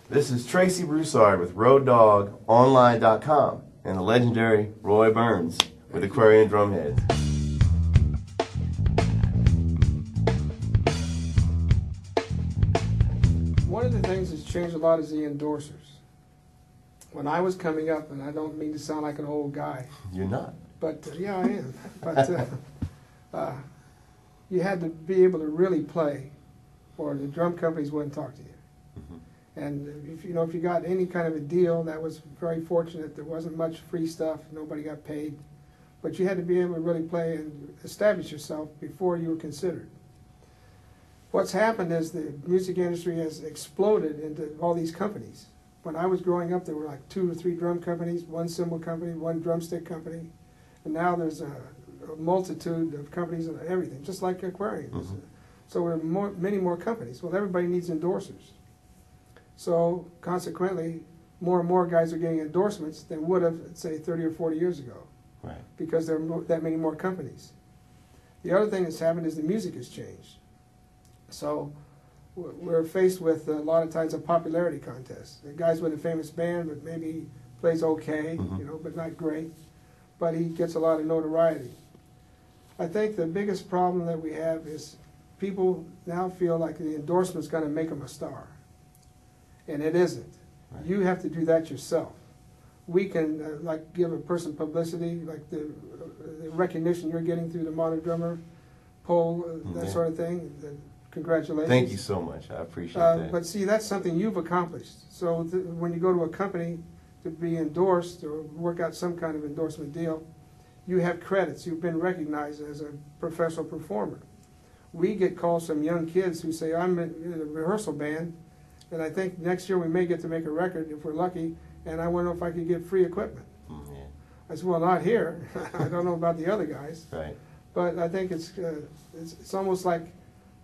This is Tracy Broussard with RoadDawgOnline.com and the legendary Roy Burns with Aquarian Drumheads. One of the things that's changed a lot is the endorsers. When I was coming up, and I don't mean to sound like an old guy. You're not. But, yeah, I am. But you had to be able to really play, or the drum companies wouldn't talk to you. And if you got any kind of a deal, that was very fortunate. There wasn't much free stuff. Nobody got paid. But you had to be able to really play and establish yourself before you were considered. What's happened is the music industry has exploded into all these companies. When I was growing up, there were like 2 or 3 drum companies, 1 cymbal company, 1 drumstick company. And now there's a multitude of companies and everything, just like Aquarian. So there are many more companies. Well, everybody needs endorsers. So consequently, more and more guys are getting endorsements than would have, say, 30 or 40 years ago. Right. Because there are that many more companies. The other thing that's happened is the music has changed. So we're faced with a lot of times a popularity contest. The guy's with a famous band, but maybe he plays okay, but not great. But he gets a lot of notoriety. I think the biggest problem that we have is people now feel like the endorsement's going to make them a star. And it isn't. Right. You have to do that yourself. We can like give a person publicity, like the recognition you're getting through the Modern Drummer poll, that sort of thing. Congratulations. Thank you so much. I appreciate that. But see, that's something you've accomplished. So when you go to a company to be endorsed or work out some kind of endorsement deal, you have credits. You've been recognized as a professional performer. We get calls from young kids who say, I'm in a rehearsal band, and I think next year we may get to make a record if we're lucky, and I want to know if I could get free equipment. I said, well, not here. I don't know about the other guys. Right. But I think it's almost like,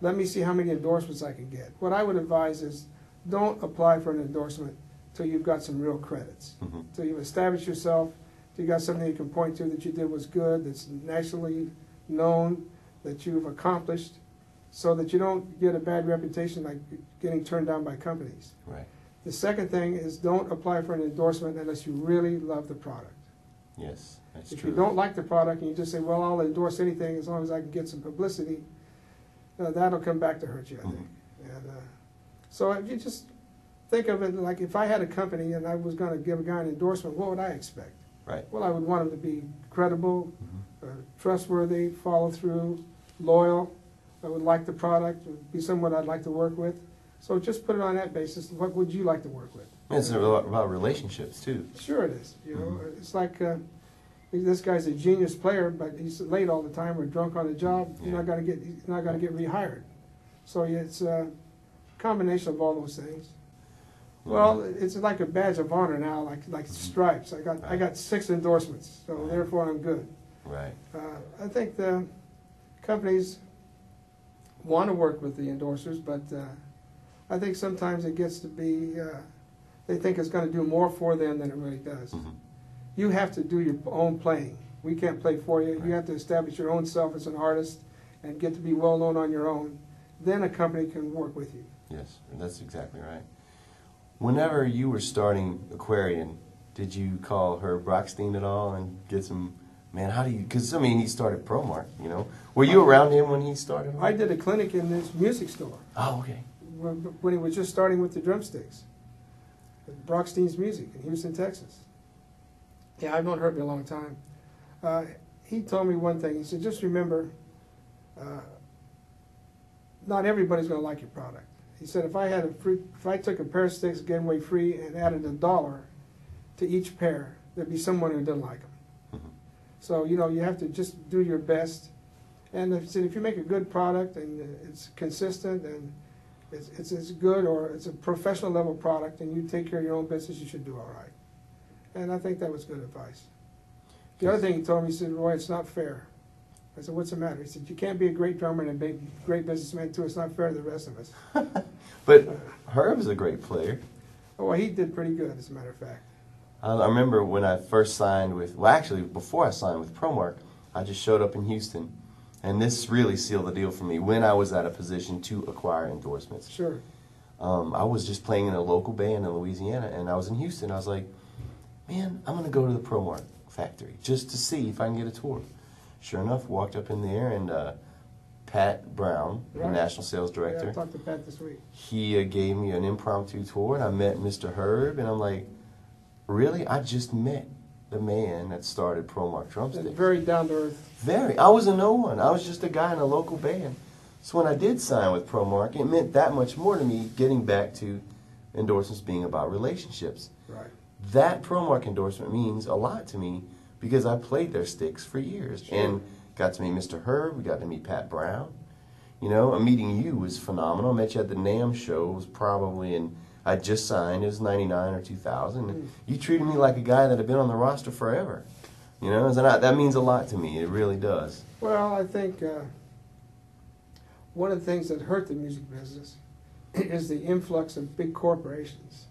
let me see how many endorsements I can get. What I would advise is don't apply for an endorsement till you've got some real credits. Till you've established yourself, till you got something you can point to that you did was good, that's nationally known, that you've accomplished, so that you don't get a bad reputation like getting turned down by companies. Right. The second thing is don't apply for an endorsement unless you really love the product. Yes, that's true. If you don't like the product and you just say, well, I'll endorse anything as long as I can get some publicity, that'll come back to hurt you, I think. And, so if you just think of it like if I had a company and I was going to give a guy an endorsement, what would I expect? Right. Well, I would want him to be credible, trustworthy, follow through, loyal. I would like the product, would be someone I'd like to work with. So just put it on that basis. What would you like to work with? It's about relationships, too. Sure it is. You know, it's like this guy's a genius player, but he's late all the time or drunk on the job. He's not going to get rehired. So it's a combination of all those things. Well, it's like a badge of honor now, like stripes. I got 6 endorsements, so therefore I'm good. Right. I think the companies want to work with the endorsers, but I think sometimes it gets to be they think it's going to do more for them than it really does. You have to do your own playing. We can't play for you. You have to establish your own self as an artist and get to be well known on your own. Then a company can work with you. Yes, that's exactly right. Whenever you were starting Aquarian, did you call Herb Brockstein at all and get some, man, how do you, because, I mean, he started ProMark, you know. Were you around him when he started? I did a clinic in this music store. Oh, okay. When he was just starting with the drumsticks. Brockstein's Music in Houston, Texas. Yeah, I've known Herb a long time. He told me one thing. He said, just remember, not everybody's going to like your product. He said, if I took a pair of sticks, gave away free, and added $1 to each pair, there'd be someone who didn't like them. So, you know, you have to just do your best. And he said, if you make a good product and it's consistent and it's good, or it's a professional level product and you take care of your own business, you should do all right. And I think that was good advice. The other thing he told me, he said, Roy, it's not fair. I said, what's the matter? He said, you can't be a great drummer and a great businessman too. It's not fair to the rest of us. But Herb's a great player. Oh, well, he did pretty good, as a matter of fact. I remember when I first signed with, well, actually, before I signed with ProMark, I just showed up in Houston. And this really sealed the deal for me when I was at a position to acquire endorsements. Sure. I was just playing in a local band in Louisiana, and I was in Houston. I was like, man, I'm going to go to the ProMark factory just to see if I can get a tour. Sure enough, walked up in there, and Pat Brown, the national sales director. Yeah, I talked to Pat this week. He gave me an impromptu tour, and I met Mr. Herb, and I'm like, really? I just met the man that started ProMark Drumsticks. And very down to earth. Very. I was a no one. I was just a guy in a local band. So when I did sign with ProMark, it meant that much more to me, getting back to endorsements being about relationships. Right. That ProMark endorsement means a lot to me because I played their sticks for years. Sure. And got to meet Mr. Herb, we got to meet Pat Brown. You know, meeting you was phenomenal. I met you at the NAMM show. It was probably I just signed. It was 99 or 2000. And you treated me like a guy that had been on the roster forever. You know, and that means a lot to me. It really does. Well, I think one of the things that hurt the music business is the influx of big corporations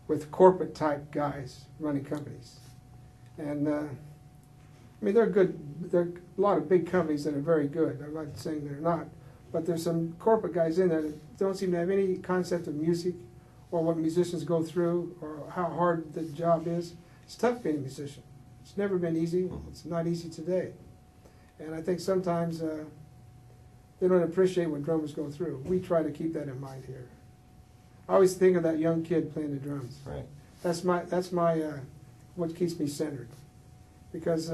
with corporate-type guys running companies. And, I mean, they're good. There are a lot of big companies that are very good. I'm not saying they're not. But there's some corporate guys in there that don't seem to have any concept of music or what musicians go through or how hard the job is. It's tough being a musician. It's never been easy. It's not easy today. And I think sometimes they don't appreciate what drummers go through. We try to keep that in mind here. I always think of that young kid playing the drums. Right. That's my what keeps me centered. Because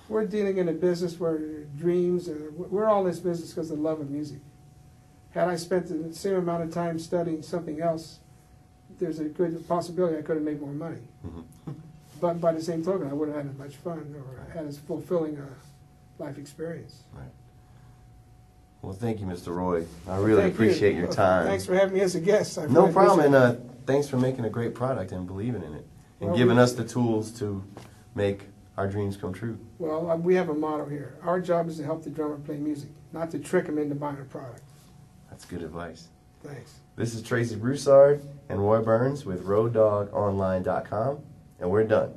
we're dealing in a business where dreams, we're all in this business because of the love of music. Had I spent the same amount of time studying something else, there's a good possibility I could have made more money. Mm-hmm. But by the same token, I wouldn't have had as much fun or had as fulfilling a life experience. Right. Well, thank you, Mr. Roy. I really Thank appreciate you. your time. Thanks for having me as a guest. I No really problem, appreciate and thanks for making a great product and believing in it, and Well, giving us the tools to make our dreams come true. Well, we have a motto here. Our job is to help the drummer play music, not to trick him into buying a product. That's good advice. Thanks. This is Tracy Broussard and Roy Burns with RoadDawgOnline.com, and we're done.